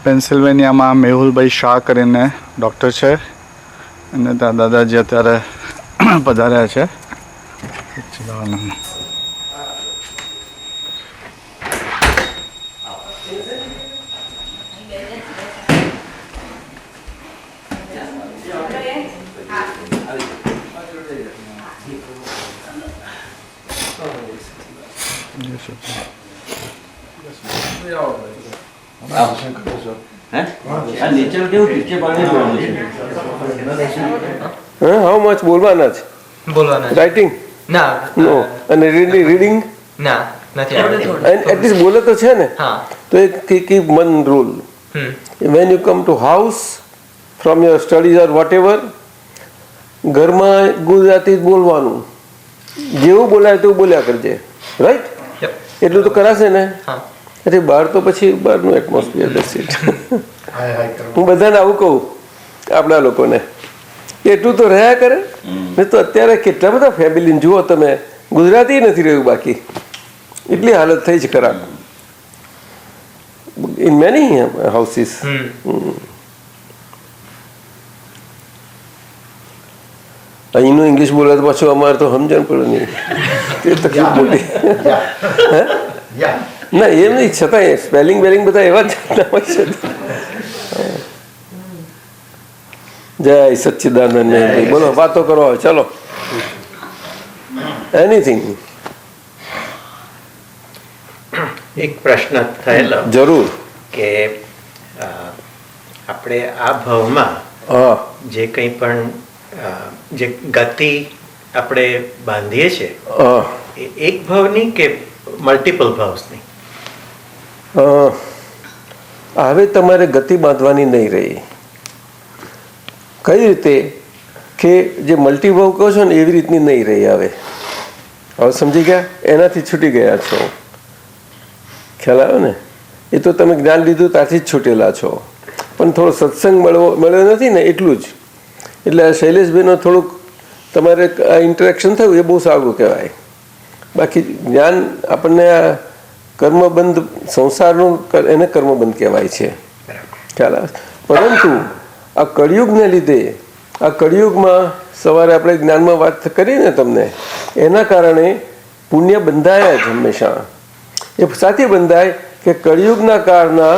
પેન્સિલ્વેનિયામાં મેહુલભાઈ શાહ કરીને ડૉક્ટર છે અને ત્યાં દાદાજી અત્યારે પધાર્યા છે. હાઉ મચ બોલવાના છે? રાઇટિંગ નો અને રીડિંગ ના નથી આવડતું. એટલીસ્ટ બોલે તો છે ને. તો એક keep one rule. When you come to house from your studies or whatever, ઘરમાં ગુજરાતી જ બોલવાનું. જેવું બોલાય તેવું બોલ્યા કરજે. રાઈટ? એટલું તો કરાશે ને. અરે બહાર તો પછી બહારનું એટમોસ્ફિયર દર્શિત. હું બધાને આવું કહું આપણા લોકોને, એટલું તો રહ્યા કરે ને. તો અત્યારે કેટલા બધા ફેમિલીને જુઓ તમે, ગુજરાતી નથી રહ્યું બાકી. એટલી હાલત થઈ છે ખરાબ ઇન મેની હાઉસીસ. અહીંનું ઇંગ્લિશ બોલે તો પાછું અમારે તો સમજણ પડે નહીં, તે તકલીફ મોટી. ના એમ નહીં, છતાંય સ્પેલિંગ બેલિંગ બધા એવા જ હોય છે. જય સચ્ચિદાનંદ. બોલો, વાતો કરો ચલો. એનીથિંગ. એક પ્રશ્ન થયેલો જરૂર કે આપણે આ ભાવમાં જે કંઈ પણ જે ગતિ આપણે બાંધીએ છીએ એ એક ભાવની કે મલ્ટિપલ ભાવની? હવે તમારે ગતિ બાંધવાની નહીં રહી. કઈ રીતે કે જે મલ્ટીભાવ કહો છો ને એવી રીતની નહીં રહી. હવે સમજી ગયા? એનાથી છૂટી ગયા છો. ખ્યાલ આવ્યો ને? એ તો તમે જ્ઞાન લીધું ત્યાંથી જ છૂટેલા છો. પણ થોડો સત્સંગ મળ્યો નથી ને એટલું જ. એટલે આ શૈલેષભાઈનો થોડુંક તમારે આ ઇન્ટરેક્શન થયું એ બહુ સારું કહેવાય. બાકી જ્ઞાન આપણને આ કર્મબંધ સંસારનું એને કર્મબંધ કહેવાય છે. ખ્યાલ આવે? પરંતુ આ કળિયુગને લીધે, આ કળિયુગમાં સવારે આપણે જ્ઞાનમાં વાત કરીને તમને, એના કારણે પુણ્ય બંધાયા જ હંમેશા. એ સાથે બંધાય કે કળિયુગના કાળના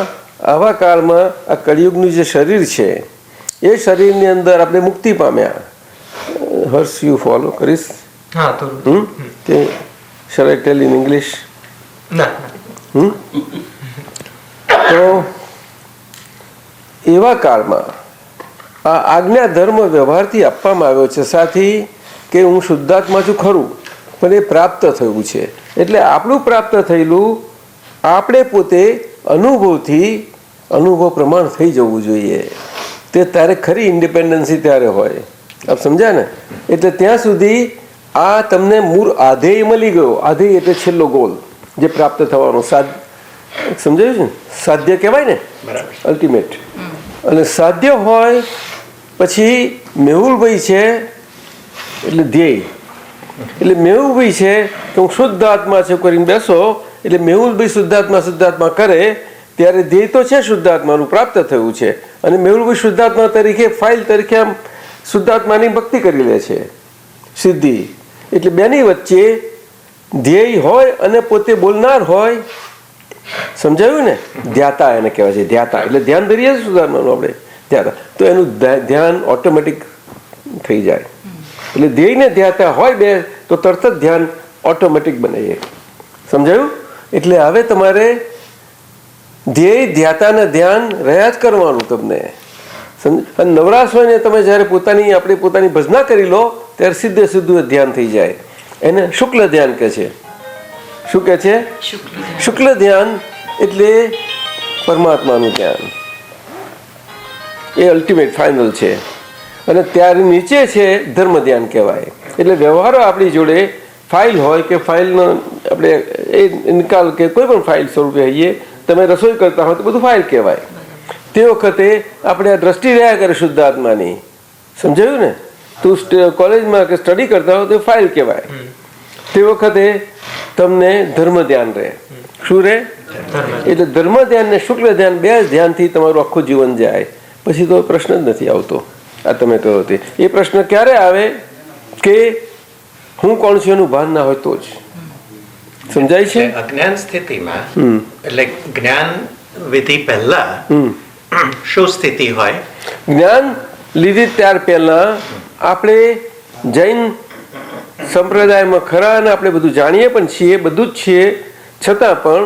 આવા કાળમાં આ કળિયુગનું જે શરીર છે એ શરીરની અંદર આપણે મુક્તિ પામ્યા. હર્ષ યુ ફોલો કરીશ કે shall I tell in English? તો એવા કાળમાં આ આજ્ઞા ધર્મ વ્યવહારથી આપવામાં આવ્યો છે સાથી કે હું શુદ્ધાત્મા છું ખરું, પણ એ પ્રાપ્ત થયું છે. એટલે આપણું પ્રાપ્ત થયેલું આપણે પોતે અનુભવ પ્રમાણ થઈ જવું જોઈએ. તે તારે ખરી ઇન્ડિપેન્ડન્સી ત્યારે હોય. આપ સમજ્યા ને? એટલે ત્યાં સુધી આ તમને મૂળ આધેય મળી ગયો. આધેય એટલે છેલ્લો ગોલ જે પ્રાપ્ત થવાનો. સમજાયું છે ને? સાધ્ય કહેવાય ને, અલ્ટિમેટ. અને સાધ્ય હોય પછી મેહુલભાઈ છે એટલે ધ્યેય. એટલે મેહુલભાઈ છે કે હું શુદ્ધ આત્મા છે કરીને બેસો એટલે મેહુલભાઈ શુદ્ધાત્મા કરે ત્યારે ધ્યેય તો છે શુદ્ધાત્માનું પ્રાપ્ત થયું છે. અને મેહુલભાઈ શુદ્ધાત્મા તરીકે ફાઇલ તરીકે આમ શુદ્ધાત્માની ભક્તિ કરી લે છે સિદ્ધિ. એટલે બેની વચ્ચે ધ્યેય હોય અને પોતે બોલનાર હોય. સમજાયું ને? ધ્યાતા એને કહેવાય છે. ધ્યાતા એટલે ધ્યાન ધરીએ સુધારવાનું આપણે ધ્યાતા. તો એનું ધ્યાન ઓટોમેટિક થઈ જાય. એટલે ધ્યેયને ધ્યાતા હોય બે તો તરત જ ધ્યાન ઓટોમેટિક બને છે. સમજાયું? એટલે હવે તમારે ધ્યેય ધ્યાતાને ધ્યાન રહ્યા જ કરવાનું તમને. અને નવરાશ હોય ને તમે જ્યારે આપણે પોતાની ભજના કરી લો ત્યારે સીધે સીધું ધ્યાન થઈ જાય. એને શુક્લ ધ્યાન કહે છે. શું કહે છે? શુક્લ ધ્યાન એટલે પરમાત્માનું ધ્યાન. એ અલ્ટિમેટ ફાઇનલ છે. અને ત્યારે નીચે છે ધર્મ ધ્યાન કહેવાય. એટલે વ્યવહારો આપણી જોડે ફાઇલ હોય કે ફાઇલનો આપણે એ નિકાલ કે કોઈ પણ ફાઇલ સ્વરૂપે આવીએ. તમે રસોઈ કરતા હોય તો બધું ફાઇલ કહેવાય. તે વખતે આપણે આ દ્રષ્ટિ રહ્યા કરે શુદ્ધ આત્માની. સમજાયું ને? તું કોલેજમાં કે સ્ટડી કરતા હોય તો ફાઇલ કહેવાય. તે વખતે તમને ધર્મ ધ્યાન રહે. શું રહે? એટલે ધર્મ ધ્યાન ને શુક્લ ધ્યાન બે ધ્યાનથી તમારું આખું જીવન જાય, પછી તો પ્રશ્ન જ નથી આવતો. આ તમે કહો તે એ પ્રશ્ન ક્યારે આવે કે હું કોણ છું એનું ભાન ના હોય તો જ. સમજાય છે? અજ્ઞાન સ્થિતિમાં એટલે જ્ઞાન વિધિ પહેલા શું સ્થિતિ હોય? જ્ઞાન લીધી ત્યાર પહેલા આપણે જૈન સંપ્રદાયમાં ખરા અને આપણે બધું જાણીએ પણ છીએ, બધું જ છીએ, છતાં પણ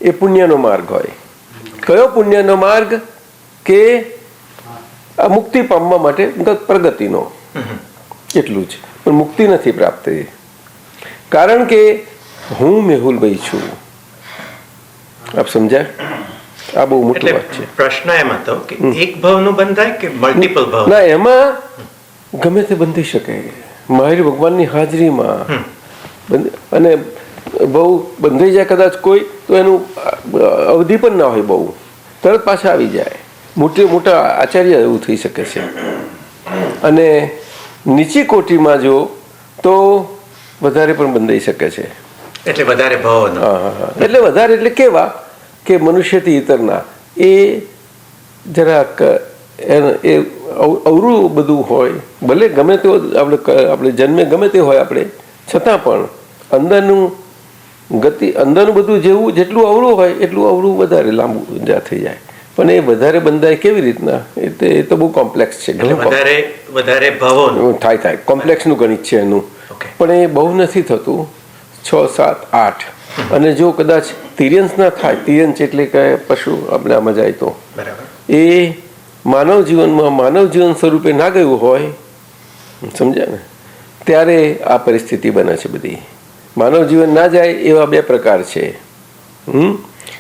એ પુણ્યનો માર્ગ હોય. કયો પુણ્યનો માર્ગ? કે આ મુક્તિ પામવા માટે પ્રગતિનો, એટલું જ. પણ મુક્તિ નથી પ્રાપ્ત. કારણ કે હું મેહુલભાઈ છું. આપ સમજ્યા? આ બહુ મોટી વાત છે. પ્રશ્ન એમ હતો કે એક ભાવનું બંધાય કે મલ્ટિપલ ભાવ? ના, એમાં ગમે તે બંધી શકે. મહાવીર ભગવાનની હાજરીમાં અને બહુ બંધાઈ જાય કદાચ કોઈ, તો એનું અવધિ પણ ના હોય, બહુ તરત પાછા આવી જાય. મોટા આચાર્ય એવું થઈ શકે છે. અને નીચી કોટીમાં જો તો વધારે પણ બંધાઈ શકે છે. એટલે વધારે ભાવ. એટલે વધારે એટલે કેવા કે મનુષ્યથી ઇતરના એ જરાક એ અવરું બધું હોય. ભલે ગમે તે આપણે જન્મે ગમે તે હોય આપણે, છતાં પણ અંદરનું ગતિ, અંદરનું બધું જેટલું અવરું હોય એટલું અવરું વધારે લાંબુ થઈ જાય. પણ એ વધારે બંધાય કેવી રીતના? એ તો બહુ કોમ્પ્લેક્સ છે. વધારે ભાવો થાય કોમ્પ્લેક્સનું ગણિત છે એનું. પણ એ બહુ નથી થતું. 6, 7, 8. અને જો કદાચ તિર્યંશ ના થાય, તિર્યંશ એટલે કે પશુ આપણે આમાં જાય તો એ માનવ જીવનમાં માનવ જીવન સ્વરૂપે ના ગયું હોય, સમજ્યા ને, ત્યારે આ પરિસ્થિતિ બને છે બધી. માનવ જીવન ના જાય એવા બે પ્રકાર છે.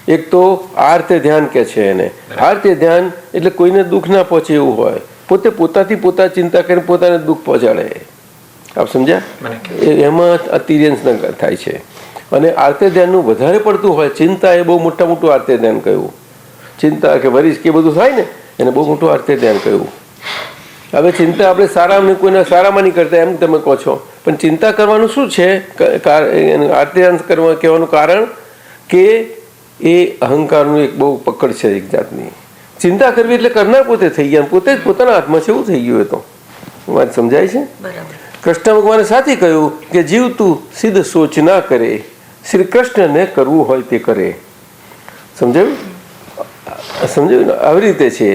એક તો આર્તે ધ્યાન કે છે એને. આર્તે ધ્યાન એટલે કોઈને દુઃખ ના પહોંચે એવું હોય, પોતે પોતાથી પોતા ચિંતા કરીને પોતાને દુઃખ પહોંચાડે. આપ સમજ્યા? એમાં આ તિર્યંશ થાય છે. અને આર્તે ધ્યાનનું વધારે પડતું હોય, ચિંતા એ બહુ મોટું આર્તે ધ્યાન કહ્યું. ચિંતા કે વરીશ કે બધું થાય ને એને બહુ મોટું આર્તે ધ્યાન કહ્યું. હવે ચિંતા આપણે સારામાં કોઈને સારામાં નહીં કરતા એમ તમે કહો છો, પણ ચિંતા કરવાનું શું છે? આર્તે ધ્યાન કરવા કહેવાનું કારણ કે એ અહંકારનું એક બહુ પકડ છે એક જાતની. ચિંતા કરવી એટલે કરનાર પોતે થઈ ગયા, પોતે જ પોતાના હાથમાં છે એવું થઈ ગયું. એ તો વાત સમજાય છે? કૃષ્ણ ભગવાને સાથી કહ્યું કે જીવ તું સિદ્ધ સોચ ના કરે, શ્રી કૃષ્ણને કરવું હોય તે કરે. સમજાયું? સમજાયું? આવી રીતે છે.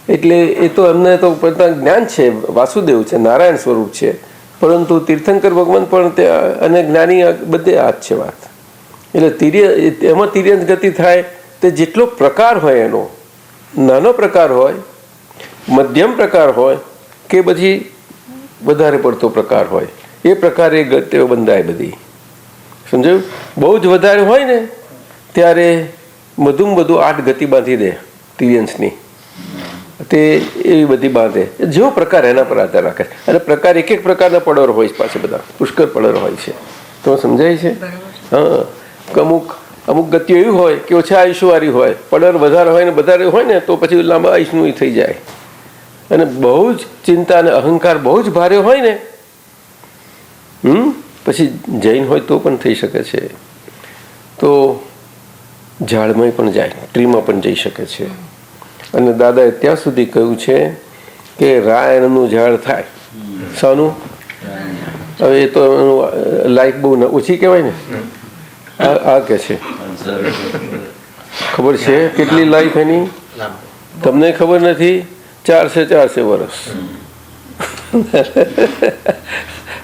એટલે એ તો એમને તો પોતાનું જ્ઞાન છે, વાસુદેવ છે, નારાયણ સ્વરૂપ છે. પરંતુ તીર્થંકર ભગવાન પણ તે અને જ્ઞાની બધે હાથ છે વાત. એટલે એમાં તિર્યંશ ગતિ થાય તે જેટલો પ્રકાર હોય, એનો નાનો પ્રકાર હોય, મધ્યમ પ્રકાર હોય કે પછી વધારે પડતો પ્રકાર હોય, એ પ્રકારે ગતિઓ બંધાય બધી. સમજાયું? બહુ જ વધારે હોય ને ત્યારે બધું 8 ગતિ બાંધી દે તિર્યંશની. તે એવી બધી બાંધે. જેવો પ્રકાર એના પર આધાર રાખે. અને પ્રકાર એક પ્રકારના પડર હોય પાછા, બધા પુષ્કળ પડર હોય છે. તો સમજાય છે? હા. અમુક ગતિઓ એવી હોય કે ઓછા આયુષ્યવાળી હોય, પડર વધારે હોય ને તો પછી લાંબા આયુષ્યનું થઈ જાય. અને બહુ જ ચિંતા અને અહંકાર બહુ જ ભારે હોય ને, પછી જૈન હોય તો પણ થઈ શકે છે. તો ઝાડમાં પણ જાય, ટ્રીમાં પણ જઈ શકે છે. અને દાદાએ ત્યાં સુધી કહ્યું છે કે રાયણનું ઝાડ થાય. શાનું? હવે એ તો લાઈફ બહુ ઓછી કહેવાય ને. આ કે છે ખબર છે કેટલી લાઈફ એની? તમને ખબર નથી? 400 વર્ષ.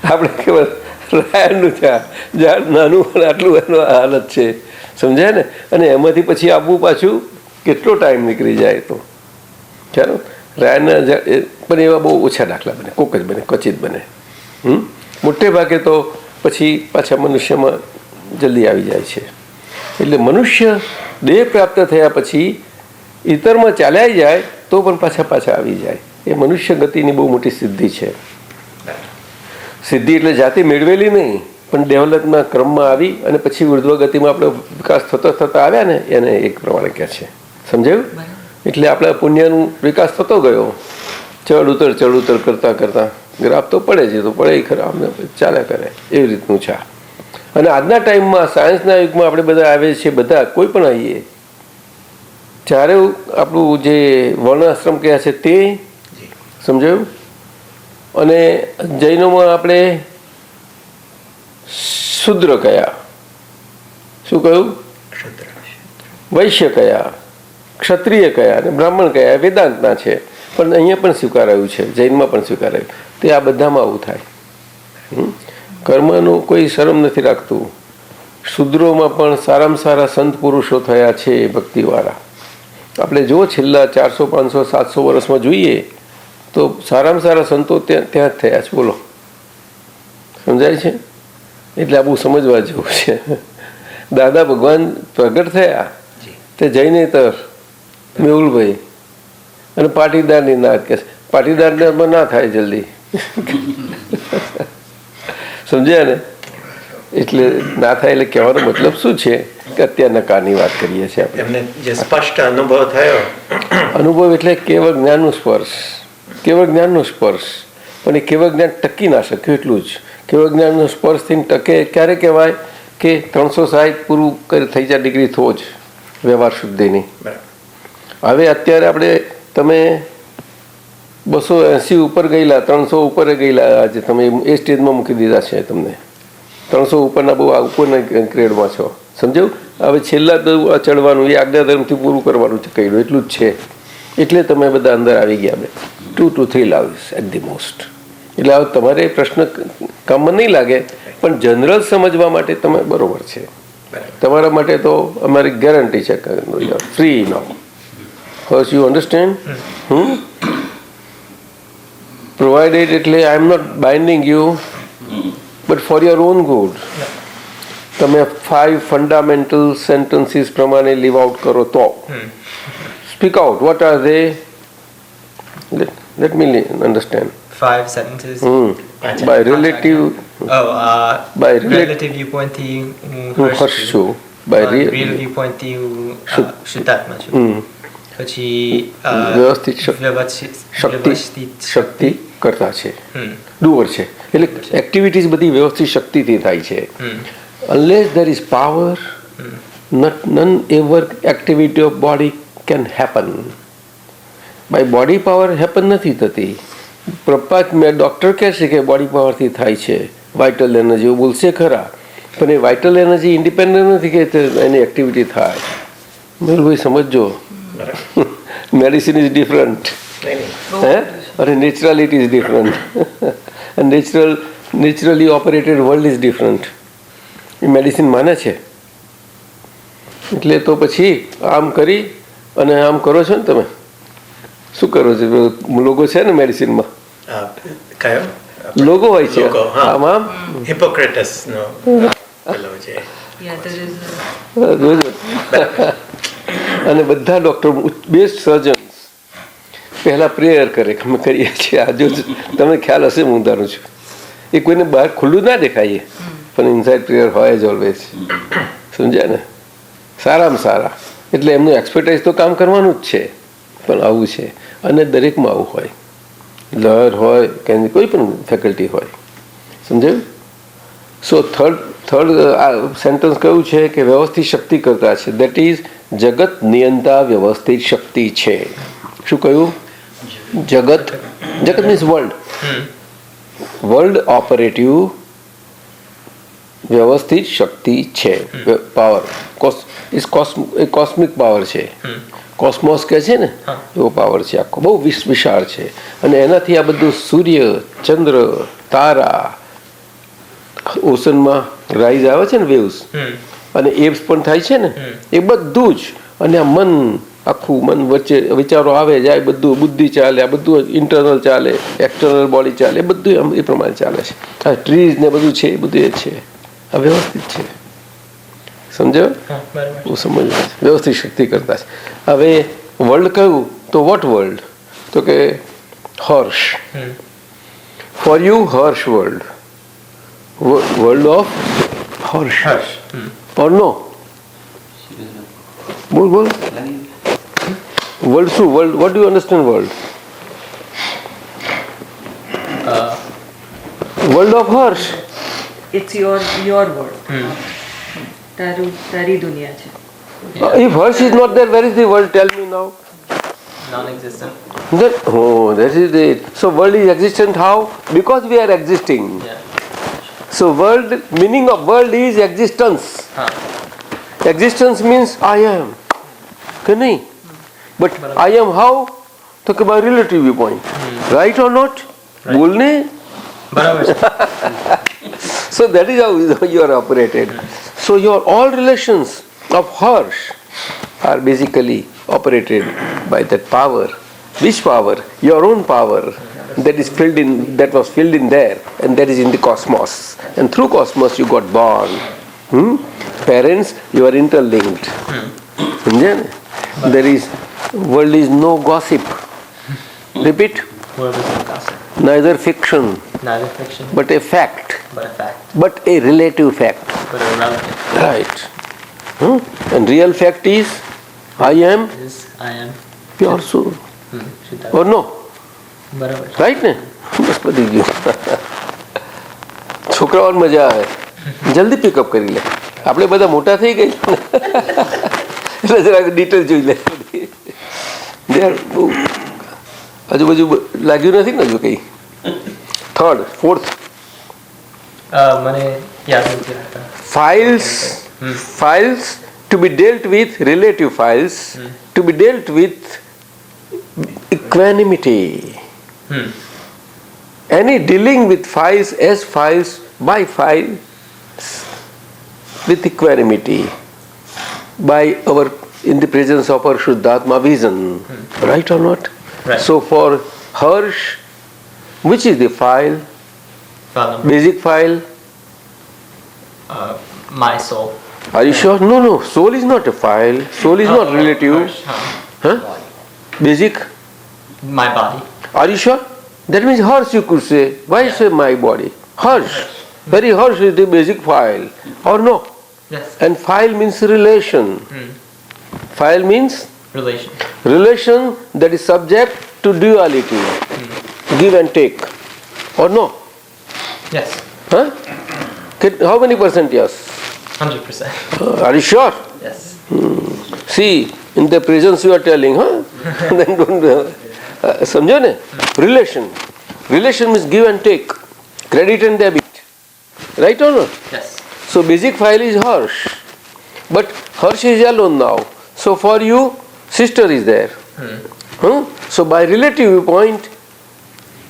આપણે ખબર રાયણનું ઝાડ નાનું પણ આટલું એનો હાલત છે. સમજાય ને? અને એમાંથી પછી આવવું પાછું કેટલો ટાઈમ નીકળી જાય. તો ચાલો રાયણના ઝાડ પણ એવા બહુ ઓછા દાખલા બને, કોક જ બને, ક્વચિત બને. મોટે ભાગે તો પછી પાછા મનુષ્યમાં જલ્દી આવી જાય છે. એટલે મનુષ્ય દેહ પ્રાપ્ત થયા પછી ઇતરમાં ચાલ્યા જાય તો પણ પાછા આવી જાય. એ મનુષ્ય ગતિની બહુ મોટી સિદ્ધિ છે. સિદ્ધિ એટલે જાતે મેળવેલી નહીં, પણ ડેવલપના ક્રમમાં આવી અને પછી ઉર્ધ્વ ગતિમાં આપણે વિકાસ થતા આવ્યા ને, એને એક પ્રમાણે કહે છે. સમજાયું? એટલે આપણા પુણ્યનું વિકાસ થતો ગયો. ચડ ઉતર કરતા ગ્રાફ તો પડે છે, તો પડે ખરા, અમને ચાલ્યા કરે એવી રીતનું છે. અને આજના ટાઈમમાં સાયન્સના યુગમાં આપણે બધા આવે છે, બધા કોઈ પણ આવીએ, જ્યારે આપણું જે વર્ણાશ્રમ કયા છે તે સમજાયું. અને જૈનોમાં આપણે શુદ્ર કયા, શું કહ્યું, વૈશ્ય કયા, ક્ષત્રિય કયા અને બ્રાહ્મણ કયા વેદાંતના છે. પણ અહીંયા પણ સ્વીકારાયું છે, જૈનમાં પણ સ્વીકારાયું. તે આ બધામાં આવું થાય. કર્મનું કોઈ શરમ નથી રાખતું. શુદ્રોમાં પણ સારામાં સારા સંત પુરુષો થયા છે ભક્તિવાળા. આપણે જો છેલ્લા 400 500 700 વર્ષમાં જોઈએ તો સારામાં સારા સંતો ત્યાં જ થયા છે. બોલો, સમજાય છે? એટલે આ બહુ સમજવા જેવું છે. દાદા ભગવાન પ્રગટ થયા તે જૈનેતર મેહુલભાઈ અને પાટીદારની નાત કે પાટીદારને ના થાય જલ્દી. સમજ્યા ને? એટલે ના થાય એટલે કહેવાનો મતલબ શું છે કે અત્યારના કાળની વાત કરીએ છીએ આપણે. એમને જે સ્પષ્ટ અનુભવ થયો, અનુભવ એટલે કેવળ જ્ઞાનનું સ્પર્શ, કેવળ જ્ઞાનનું સ્પર્શ. પણ એ કેવળ જ્ઞાન ટકી ના શક્યું એટલું જ. કેવળ જ્ઞાનનો સ્પર્શથી ટકે ક્યારે કહેવાય કે 360 પૂરું થઈ જાય ડિગ્રી થવો જ વ્યવહાર શુદ્ધિની. હવે અત્યારે આપણે તમે 280 ઉપર ગયેલા, 300 ઉપર ગયેલા, આજે તમે એ સ્ટેજમાં મૂકી દીધા છે. તમને 300 ઉપરના બહુ ઉપરના ગ્રેડમાં છો, સમજાયું? હવે છેલ્લા ચડવાનું એ આજ્ઞાધર્મથી પૂરું કરવાનું છે, કહ્યું એટલું જ છે. એટલે તમે બધા અંદર આવી ગયા. બે 2 to 3 લાવીશ એટ ધી મોસ્ટ. એટલે હવે તમારે પ્રશ્ન કામમાં નહીં લાગે, પણ જનરલ સમજવા માટે તમે બરોબર છે. તમારા માટે તો અમારી ગેરંટી છે કે free now. First you understand. Provided એટલે I am not binding you but for your own good. તમે 5 ફંડામેન્ટલ સેન્ટન્સીસ પ્રમાણે લીવ આઉટ કરો તો speak out. What are they? Let me understand. 5 sentences. By relative. by relative viewpoint થી હું હર્ષ છું. by real viewpoint થી હું શુદ્ધાત્મા છું. પછી વ્યવસ્થિત શક્તિ કરતા છે, ડુઅર છે. એટલે એક્ટિવિટીઝ બધી વ્યવસ્થિત શક્તિથી થાય છે. unless there is power, none ever activity of body can happen. by body power happen નથી થતી. ડૉક્ટર કહે છે કે બોડી પાવરથી થાય છે, વાઇટલ એનર્જી, એવું બોલશે ખરા, પણ એ વાઇટલ એનર્જી ઇન્ડિપેન્ડન્ટ નથી કે એની એક્ટિવિટી થાય. મેહુલભાઈ સમજો, મેડિસિન ઇઝ ડિફરન્ટ, હે, અને naturality is different, naturally operated world is different. A medicine માને છે. એટલે તો પછી આમ કરી અને આમ કરો છો ને તમે. શું કરો છો? લોગો છે ને મેડિસિનમાં, કયો લોગો હોય છે આમાં, હિપોક્રેટસનો પેલો છે. જોજો. અને બધા ડૉક્ટર બેસ્ટ સર્જન્સ પહેલાં પ્રેયર કરે, અમે કરીએ છીએ. આ જો તમને ખ્યાલ હશે, હું ધારું છું. એ કોઈને બહાર ખુલ્લું ના દેખાઈએ, પણ ઇનસાઇડ પ્રેયર હોય જ ઓલવેઝ. સમજ્યા ને? સારામાં સારા. એટલે એમનું એક્સપર્ટાઇઝ તો કામ કરવાનું જ છે, પણ આવું છે. અને દરેકમાં આવું હોય, લહર હોય કે કોઈ પણ ફેકલ્ટી હોય. સમજાયું? સો થર્ડ સેન્ટેન્સ કયું છે કે વ્યવસ્થિત શક્તિ કરતા છે. દેટ ઇઝ જગત નિયંતા વ્યવસ્થિત શક્તિ છે. શું કહ્યું? જગત મીન્સ વર્લ્ડ ઓપરેટિવ વ્યવસ્થિત શક્તિ છે. પાવર કોસ્મિક પાવર છે. કોસ્મોસ કે છે ને, એવો પાવર છે આખો, બહુ વિશાળ છે. અને એનાથી આ બધું સૂર્ય, ચંદ્ર, તારા, ઓશનમાં રાઈઝ આવે છે ને વેવ્સ, અને એવ્સ પણ થાય છે ને, એ બધું જ. અને આ મન, આખું મન વચ્ચે વિચારો આવે જાય, બધું બુદ્ધિ ચાલે, આ બધું ઇન્ટરનલ ચાલે, એક્સટર્નલ બોડી ચાલે, એ બધું એ પ્રમાણે ચાલે છે. આ ટ્રીઝ ને બધું છે, એ બધું એ છે. આ વ્યવસ્થિત છે. સમજો? હું સમજ વ્યવસ્થિત શક્તિ કરતા છે. હવે વર્લ્ડ કહ્યું તો વોટ વર્લ્ડ? તો કે Harsh. For you Harsh world, world of Harsh. Or no? બોલ બોલ. વર્લ્ડ શું? World, what do you understand world? World of Harsh. it's your world. તારી દુનિયા છે. If Harsh is not there, where is the world? Tell me now. Non-existent. That is it. So world is existent how? Because we are existing. Yeah. So world, meaning of world is existence. Existence means I am. Can I? But I am how? Talk about relative viewpoint. Right or not? Right. बोलने? બરાબર છે. So that is how you are operated. So your all relations of Harsh are basically operated by that power. Which power? Your own power that was filled in there, and that is in the cosmos. And through cosmos you got born. Parents, you are interlinked. समझे ना? There is world is no gossip. Repeat. World is no gossip. Neither fiction, Neither fiction, but a fact, but a fact, but a relative fact. but a relative. Right. And real fact is, I am Is I am. pure soul. શુદ્ધાત્મા. Or no? બરાબર છે. Right ને? બસ પતી ગયું. છોકરાઓને મજા આવે, જલ્દી પિકઅપ કરી લે. આપણે બધા મોટા થઈ ગઈ એટલે જરાક ડિટેલ જોઈ લે. આજુબાજુ લાગ્યું નથી ને હજુ કઈ? થર્ડ, ફોર્થ, મને યાદ નથી રહેતા. files to be dealt with, relative files to be dealt with equanimity. Any dealing with files as files by files with equanimity, by our in the presence of our Shuddhatma vision. Right or not? Right. So for Harsh, which is the file? File number. Basic file? My soul. Are you sure? No, no. Soul is not a file. Soul is not relative. Huh? Basic? My body. Are you sure? That means Harsh you could say. Why say my body? Harsh. Very Harsh is the basic file. Or no? Yes. And file means relation. File means Relation. relation that is subject to duality. Give and take. Or no? Yes. Huh? How many percent yes? 100%. Are you sure? Yes. See, in the presence you are telling, huh? Then don't. समझो ने? Relation. Relation means give and take. Credit and debit. Right or not? Yes. So basic file is Harsh. But Harsh is alone now. So for you, sister is there. So by relative viewpoint,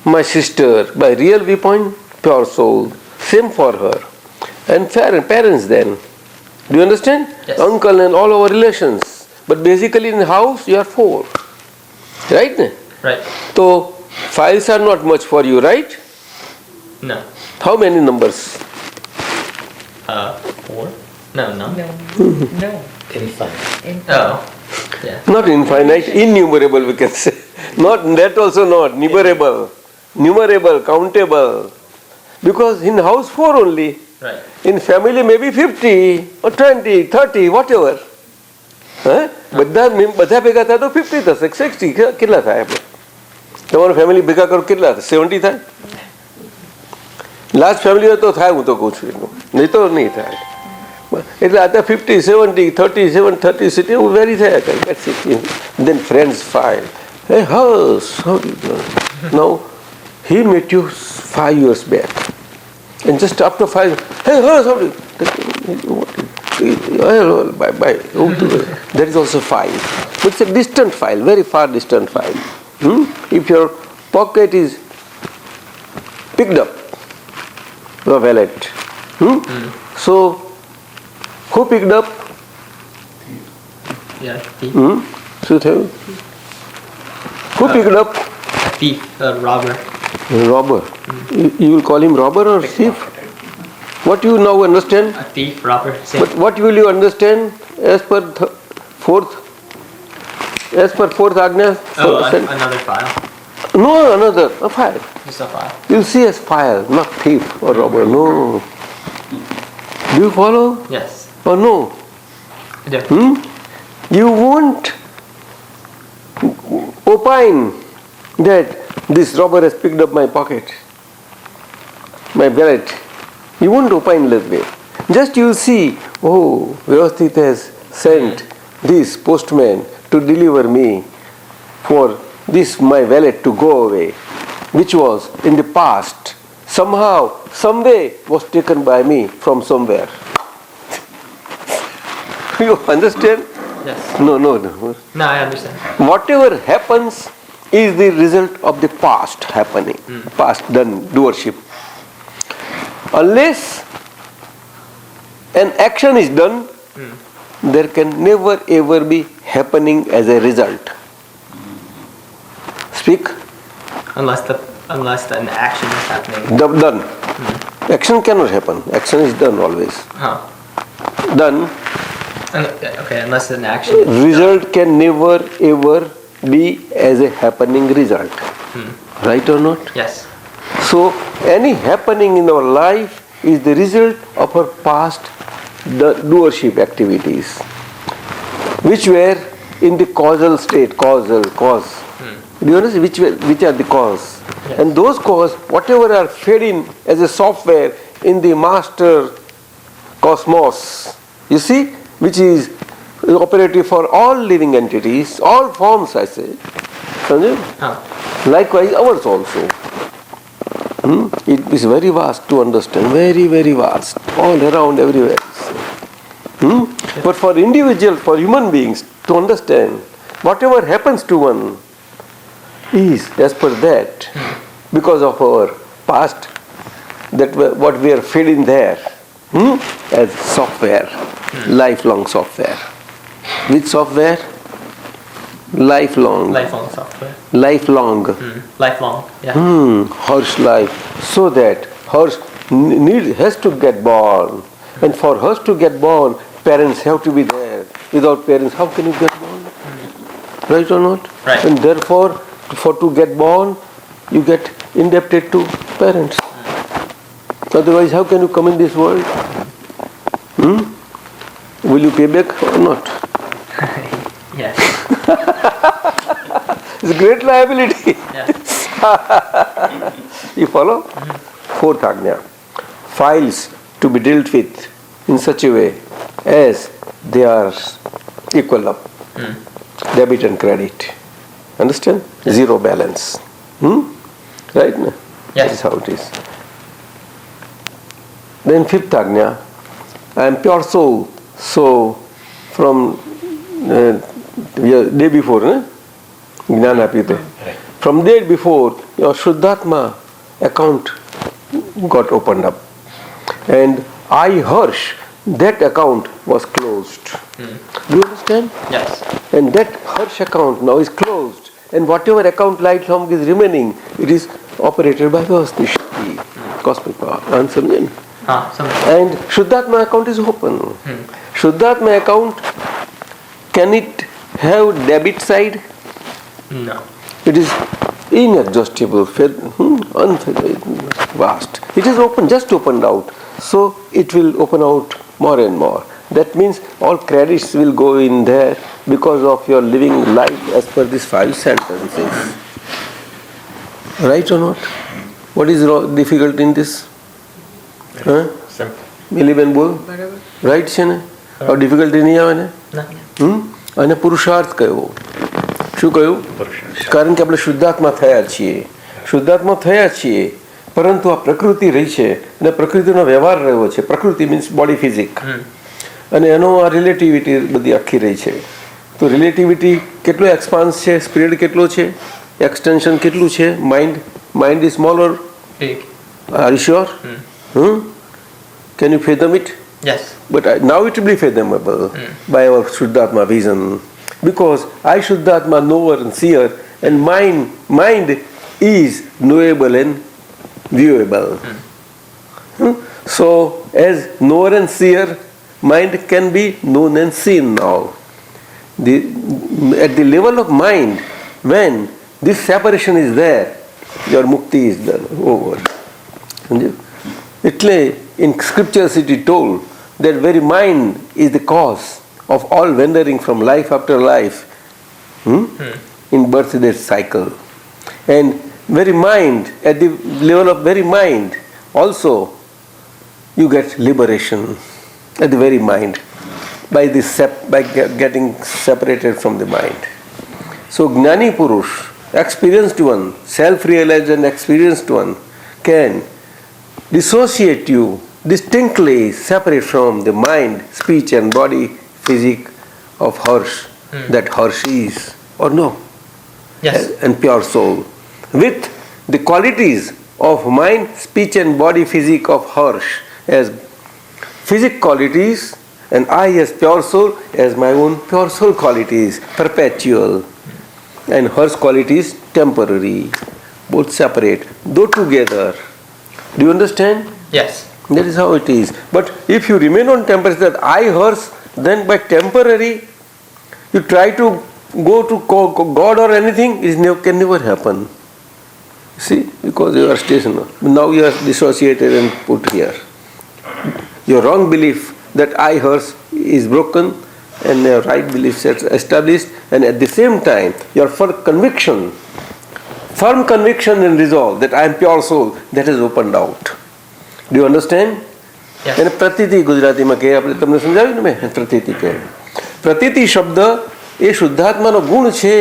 my sister. By real viewpoint, pure soul. Same for her. And parents then. Do you understand? Yes. Uncle and all our relations. But basically in house, you are 4. Right? Ne? Right. So files are not much for you, right? No. How many numbers? 4? No, none. No. Infinite. Oh. Yeah. Not infinite, innumerable we can say. Not that also not, numerable. Numerable, countable. Because in house 4 only. Right. In family maybe 50 or 20, 30, whatever. બધા ભેગા થાય તો 50 થશે, 60 કેટલા થાય આપણે? તમારું family ભેગા કરો કેટલા થાય? 70 થાય? લાર્જ ફેમિલી હોય તો થાય, હું તો કહું છું એટલું, નહીં તો નહીં થાય. એટલે આ 50, 70, 37, 30 સિટી એવું વેરી થયા કરે. Then friends file. Hey, Harsh, how do you know? Now, he met you 5 years back. And just after 5, hey, Harsh, how do you? Bye. That is also file. But it's a distant file, very far distant file. If your pocket is picked up, your wallet. So, who picked up? Yeah. Thief. શું થયું? Who picked up? A thief. A robber. Robber. You will call him robber or thief? What you now understand? A thief, robber. Same. But what will you understand as per fourth Agnya? Another file. No, another, a file. Just a file. You'll see as file, not thief or robber. No. Do you follow Yes. or no? I do. You won't opine that this robber has picked up my pocket, my wallet. You won't opine that way. Just you'll see, oh, Vyavasthit has sent this postman to deliver me for this my valet to go away, which was in the past, somehow, some way was taken by me from somewhere. You understand? Yes. No. No, I understand. Whatever happens is the result of the past happening, past done doership. Unless an action is done, there can never ever be happening as a result. Speak. Unless an action is happening. Done. Action cannot happen. Action is done always. Huh. Done. Okay, unless an action is Result can never ever be as a happening result. Right or not? Yes. So any happening in our life is the result of our past doership activities, which were in the causal state, cause. Do you understand which are the cause? Yes. And those cause, whatever are fed in as a software in the master cosmos, you see, which is operative for all living entities, all forms, I say. Likewise, ours also. It is very vast to understand, very, very vast, all around, everywhere. But for individual, for human beings to understand, whatever happens to one is as per that, because of our past, that what we are fed in there, as software, lifelong software. Which software? Lifelong. lifelong software. Lifelong. Lifelong, yeah. Horse life. So that horse has to get born. And for horse to get born, parents have to be there. Without parents, how can you get born? Right or not? Right. And therefore, to get born, you get indebted to parents. Otherwise, how can you come in this world? Will you pay back or not? Yes. It's a great liability. Yeah. You follow? Fourth Ajna. Files to be dealt with in such a way as they are equal up. Debit and credit. Understand? Zero balance. Right? No? That is how it is. Then fifth Ajna. I am pure soul. So from day before, Jnana Apita. From day before, your Shuddhatma account got opened up. And I, Harsh, that account was closed. Do you understand? Yes. And that Harsh account now is closed. And whatever account lifelong is remaining, it is operated by Vyavasthit Shakti, cosmic power. Understand? And Shuddhatma account is open. Shuddhatma account, can it have debit side? No. It is inexhaustible, vast. It is open, just opened out. So it will open out more and more. That means all credits will go in there because of your living life as per these 5 sentences. Right or not? What is difficult in this? મિલીબેન બોલ right છે ને difficulty નહીં આવે ને અને પુરુષાર્થ કયો શું કહ્યું કારણ કે આપણે શુદ્ધાત્મા થયા છીએ પરંતુ આ પ્રકૃતિ રહી છે અને પ્રકૃતિનો વ્યવહાર રહ્યો છે પ્રકૃતિ મીન્સ બોડી ફિઝિક અને એનો આ રિલેટિવિટી બધી આખી રહી છે તો રિલેટિવિટી કેટલો એક્સપાન્સ છે સ્પ્રેડ કેટલો છે એક્સટેન્શન કેટલું છે mind is small or are you sure Can you fathom it? Yes. But now it will be fathomable by our Shuddhatma vision. Because I Shuddhatma knower and seer and mind is knowable and viewable. So as knower and seer, mind can be known and seen now. At the level of mind, when this separation is there, your mukti is done, over. એટલે in scriptures it is told that very mind is the cause of all wandering from life after life in birth death cycle. And very mind, at the level of very mind also, you get liberation at the very mind by getting separated from the mind. So Gnani Purush, experienced one, self-realized and experienced one, can dissociate you, distinctly separate from the mind, speech and body, physique of Harsh, that Harsh is, or no? Yes. And pure soul. With the qualities of mind, speech and body, physique of Harsh as physic qualities, and I as pure soul as my own pure soul qualities, perpetual, and Harsh qualities temporary, both separate, though together. Do you understand? Yes. That is how it is. But if you remain on temporary, that I Harsh, then by temporary, you try to go to God or anything, it can never happen. See, because you are stationary. Now you are dissociated and put here. Your wrong belief that I Harsh is broken and your right belief is established, and at the same time your firm conviction and resolve that I am pure soul, that is opened out. Do you understand? Yes. એને પ્રતીતિ ગુજરાતીમાં કહે, આપણે તમને સમજાવ્યું ને મેં, પ્રતીતિ કહે. પ્રતીતિ શબ્દ એ શુદ્ધાત્માનો ગુણ છે.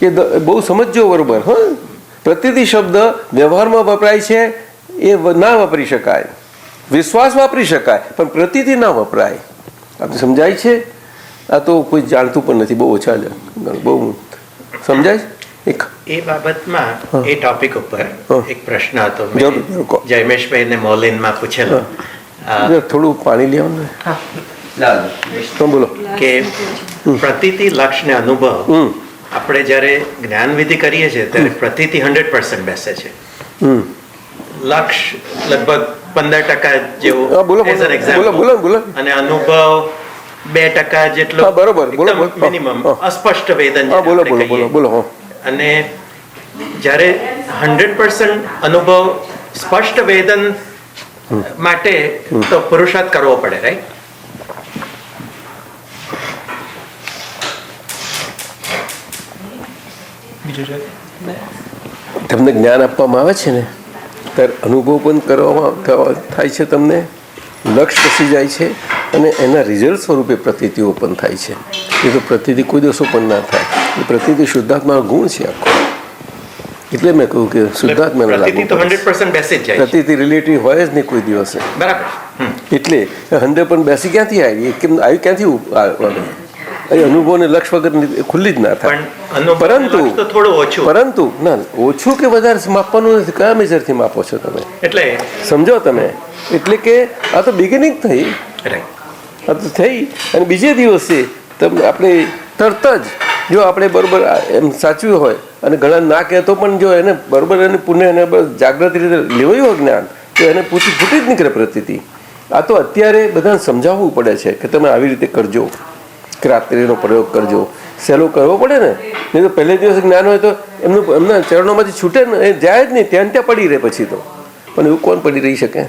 એ બહુ સમજજો બરોબર. હા, પ્રતીતિ શબ્દ વ્યવહારમાં વપરાય છે એ ના વાપરી શકાય. વિશ્વાસ વાપરી શકાય પણ પ્રતીતિ ના વપરાય. આપણે સમજાય છે? આ તો કોઈ જાણતું પણ નથી, બહુ ઓછા બહુ સમજાય. એ બાબતમાં એ ટોપિક ઉપર એક પ્રશ્ન હતો જરૂર, જયમેશભાઈને મોલિનમાં પૂછેલો થોડું પાણી લેવો ને. બોલો. કે પ્રતીતિ લક્ષ ને અનુભવ આપણે જ્યારે જ્ઞાન વિધિ કરીએ છીએ ત્યારે પ્રતીતિ 100% બેસે છે, લક્ષ લગભગ 15% જેવું as an example, અને અનુભવ 2% જેટલો મિનિમમ અસ્પષ્ટ વેદન બોલો. અને જ્યારે 100% અનુભવ સ્પષ્ટ વેદન માટે તો પુરુષાર્થ કરવો પડે, રાઈટ? તમને જ્ઞાન આપવામાં આવે છે ને ત્યારે અનુભવ પણ કરવામાં થાય છે, તમને લક્ષ્ય પસી જાય છે અને એના રિઝલ્ટ સ્વરૂપે પ્રતીતિઓ પણ થાય છે. એ તો પ્રતીતિ કોઈ દિવસો પણ ના થાય. એ પ્રતીતિ શુદ્ધાત્માનો ગુણ છે આખો. એટલે મેં કહ્યું કે શુદ્ધાત્માને પ્રતીતિ રિલેટિવ હોય જ નહીં કોઈ દિવસે. બરાબર. એટલે 100% બેસી ક્યાંથી આવી? કેમ આવી? ક્યાંથી આવે? અનુભવને લક્ષ વગર ખુલ્લી જ ના થાય. પરંતુ ના, ઓછું કે વધારે માપવાનું નથી. કયા મેજરથી માપો છો તમે? એટલે સમજો તમે. એટલે કે આ તો બિગિનિંગ થઈ, આ તો થઈ, અને બીજે દિવસે તમે આપણે તરત જ જો આપણે બરોબર એમ સાચવ્યું હોય અને ઘણા ના કહેતો પણ જો એને બરોબર એને પુણ્ય એને જાગૃતિ રીતે લેવાયું હોય જ્ઞાન, તો એને ફૂટી જ નીકળે પ્રતીતિ. આ તો અત્યારે બધાને સમજાવવું પડે છે કે તમે આવી રીતે કરજો, કે રાત્રિનો પ્રયોગ કરજો. સહેલો કરવો પડે ને, નહીં તો પહેલે દિવસે જ્ઞાન હોય તો એમના ચરણોમાંથી છૂટે ને, એ જાય જ નહીં, ત્યાં ત્યાં પડી રહે પછી તો. પણ એવું કોણ પડી રહી શકે?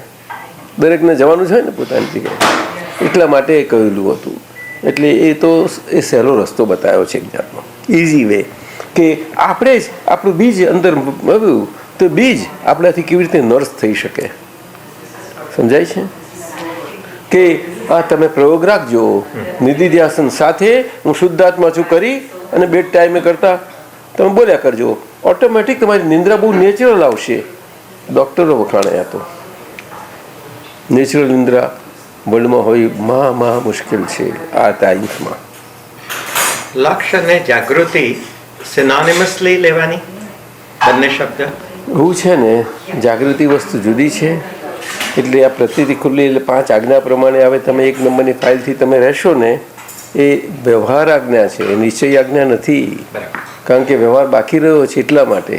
દરેકને જવાનું છે ને પોતાની જગ્યાએ. એટલા માટે એ કહેલું હતું. એટલે એ તો એ સહેલો રસ્તો બતાવ્યો છે જ્ઞાનનો, ઇઝી વે. કે આપણે જ આપણું બીજ અંદર આવ્યું તો બીજ આપણાથી કેવી રીતે નર્સ થઈ શકે. સમજાય છે? કે આ તમે પ્રયોગ રાખજો, નિધિધ્યાસન સાથે હું શુદ્ધાત્મા છું કરી અને બેડ ટાઈમે કરતા તમે બોલ્યા કરજો, ઓટોમેટિક તમારી નિંદ્રા બહુ નેચરલ આવશે. ડૉક્ટરો વખાણે આ તો નેચરલ નિંદ્રા વર્લ્ડમાં હોય મહા મુશ્કેલ છે આ તારીખમાં. લક્ષ અને જાગૃતિ સિનોનિમસલી લેવાની, બંને શબ્દ એવું છે ને. જાગૃતિ વસ્તુ જુદી છે. એટલે આ પ્રતીતિ ખુલ્લી એટલે 5 આજ્ઞા પ્રમાણે આવે. તમે 1 નંબરની ફાઇલથી તમે રહેશો ને, એ વ્યવહાર આજ્ઞા છે, નિશ્ચય આજ્ઞા નથી. કારણ કે વ્યવહાર બાકી રહ્યો છે, એટલા માટે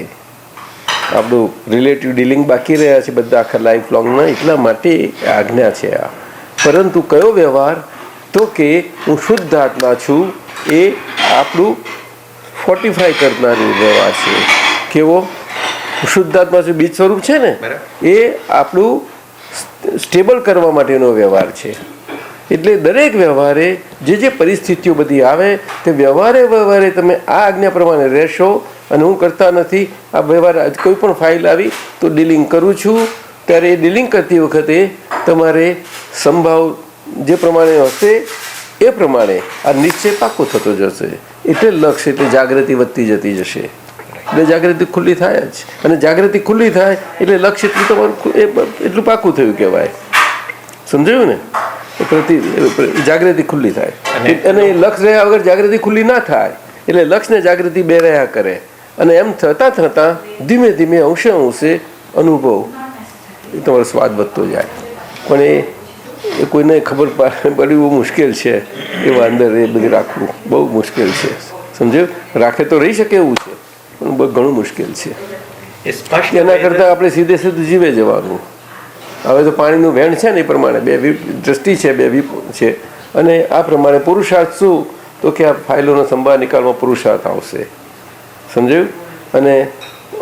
આપણું રિલેટિવ ડીલિંગ બાકી રહ્યા છે બધા આખા લાઈફ લોંગના, એટલા માટે આજ્ઞા છે આ. પરંતુ કયો વ્યવહાર? તો કે હું શુદ્ધ આત્મા છું, એ આપણું ફોર્ટિફાય કરનારું વ્યવહાર છે. કેવો? શુદ્ધ આત્મા છું, બીજ સ્વરૂપ છે ને, એ આપણું સ્ટેબલ કરવા માટેનો વ્યવહાર છે. એટલે દરેક વ્યવહારે જે પરિસ્થિતિઓ બધી આવે તે વ્યવહારે તમે આ આજ્ઞા પ્રમાણે રહેશો. અને હું કરતા નથી, આ વ્યવહાર કોઈ પણ ફાઇલ આવી તો ડીલિંગ કરું છું, ત્યારે એ ડીલિંગ કરતી વખતે તમારે સંભાવ જે પ્રમાણે હશે એ પ્રમાણે આ નિશ્ચય પાકો થતો જશે. એટલે લક્ષ્ય એટલે જાગૃતિ વધતી જતી જશે. એટલે જાગૃતિ ખુલ્લી થાય જ, અને જાગૃતિ ખુલ્લી થાય એટલે લક્ષ્ય એટલું તમારું એટલું પાકું થયું કહેવાય. સમજાયું ને? જાગૃતિ ખુલ્લી થાય અને લક્ષ રહ્યા વગર જાગૃતિ ખુલ્લી ના થાય. એટલે લક્ષ ને જાગૃતિ બે રહ્યા કરે, અને એમ થતાં થતાં ધીમે ધીમે અંશે અંશે અનુભવ એ તમારો સ્વાદ વધતો જાય. પણ એ કોઈને ખબર પડવી બહુ મુશ્કેલ છે. એવા અંદર એ બધું રાખવું બહુ મુશ્કેલ છે. સમજ્યું? રાખે તો રહી શકે એવું છે, પણ બહુ ઘણું મુશ્કેલ છે. એ સ્પષ્ટ એના કરતાં આપણે સીધે સીધું જીવે જવાનું. હવે તો પાણીનું વહેણ છે ને એ પ્રમાણે બે દ્રષ્ટિ છે, બે છે, અને આ પ્રમાણે પુરુષાર્થ શું તો કે આ ફાઇલોનો સંભાળ નિકાલમાં પુરુષાર્થ આવશે. સમજાયું? અને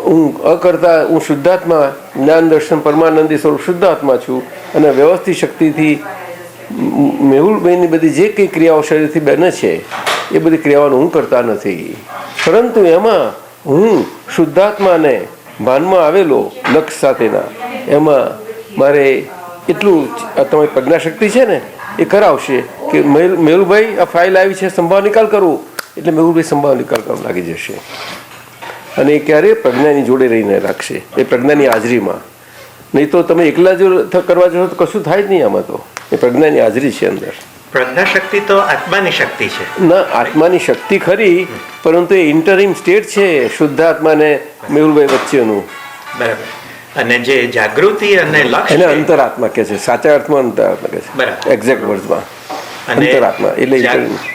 હું અકર્તા, હું શુદ્ધાત્મા, જ્ઞાન દર્શન પરમાનંદી સ્વરૂપ શુદ્ધાત્મા છું, અને વ્યવસ્થિત શક્તિથી મેહુલભાઈની બધી જે કંઈ ક્રિયાઓ શરીરથી બને છે એ બધી ક્રિયાઓનું હું કરતા નથી, પરંતુ એમાં હું શુદ્ધાત્માને ભાનમાં આવેલો લક્ષ સાથેના એમાં મારે એટલું તમારી પ્રજ્ઞાશક્તિ છે ને એ કરાવશે કે મેહુલભાઈ આ ફાઇલ આવી છે, સંભાવ નિકાલ કરવો, એટલે મેહુલભાઈ સંભાવ નિકાલ કરવા લાગી જશે. અને એ ક્યારે પ્રજ્ઞાની જોડે રહીને રાખશે, એ પ્રજ્ઞાની હાજરીમાં. નહીં તો તમે એકલા જો કરવા જશો તો કશું થાય જ નહીં. આમાં તો એ પ્રજ્ઞાની હાજરી છે અંદર. પ્રજ્ઞા શક્તિ તો આત્માની શક્તિ છે. ના, આત્માની શક્તિ ખરી, પરંતુ એ ઇન્ટરિમ સ્ટેટ છે શુદ્ધાત્મા ને મેહુલભાઈ વચ્ચેનું. બરાબર. અને જે જાગૃતિ અને લક્ષ્ય એને અંતરાત્મા કહે છે. સાચા અર્થમાં અંતરાત્મા કહે છે. બરાબર. એક્ઝેક્ટ વર્ડમાં અને અંતરાત્મા એટલે